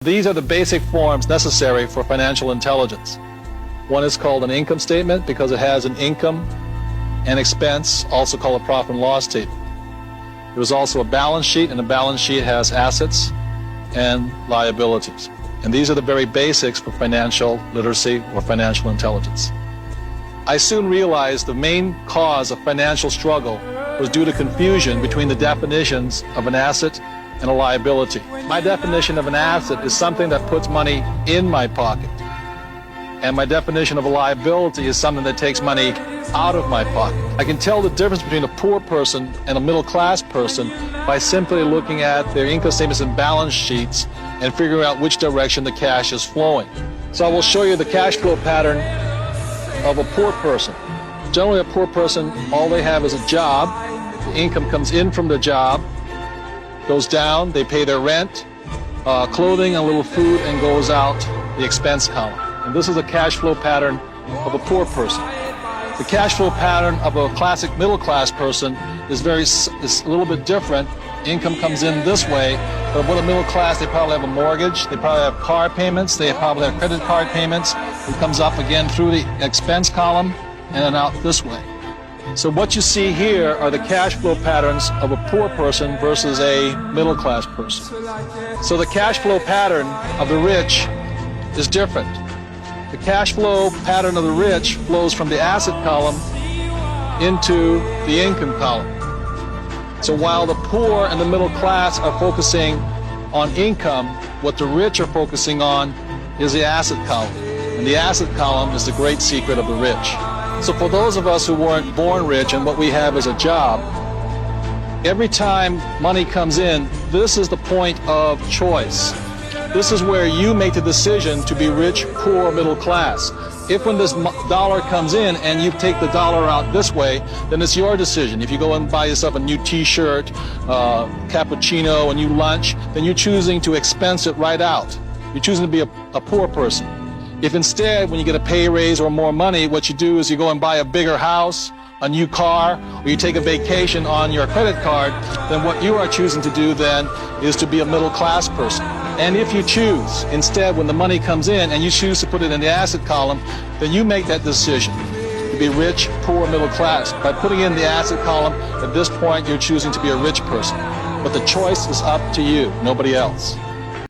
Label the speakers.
Speaker 1: These are the basic forms necessary for financial intelligence. One is called an income statement because it has an income and expense, also called a profit and loss statement. There is also a balance sheet, and the balance sheet has assets and liabilities. And these are the very basics for financial literacy or financial intelligence. I soon realized the main cause of financial struggle was due to confusion between the definitions of an asset and a liability. My definition of an asset is something that puts money in my pocket. And my definition of a liability is something that takes money out of my pocket. I can tell the difference between a poor person and a middle-class person by simply looking at their income statements and balance sheets and figuring out which direction the cash is flowing. So I will show you the cash flow pattern of a poor person. Generally, a poor person, all they have is a job. The income comes in from the job, goes down, they pay their rent, clothing, and a little food, and goes out the expense column. And this is a cash flow pattern of a poor person. The cash flow pattern of a classic middle-class person is a little bit different. Income comes in this way, but with a middle class, they probably have a mortgage, they probably have car payments, they probably have credit card payments. It comes up again through the expense column and then out this way. So what you see here are the cash flow patterns of a poor person versus a middle-class person. So the cash flow pattern of the rich is different. The cash flow pattern of the rich flows from the asset column into the income column. So while the poor and the middle class are focusing on income, what the rich are focusing on is the asset column. And the asset column is the great secret of the rich. So for those of us who weren't born rich and what we have is a job, every time money comes in, this is the point of choice. This is where you make the decision to be rich, poor, or middle class. If when this dollar comes in and you take the dollar out this way, then it's your decision. If you go and buy yourself a new t-shirt, cappuccino, a new lunch, then you're choosing to expense it right out. You're choosing to be a poor person. If instead, when you get a pay raise or more money, what you do is you go and buy a bigger house, a new car, or you take a vacation on your credit card, then what you are choosing to do then is to be a middle class person. And if you choose, instead, when the money comes in and you choose to put it in the asset column, then you make that decision to be rich, poor, middle class. By putting in the asset column, at this point, you're choosing to be a rich person. But the choice is up to you, nobody else.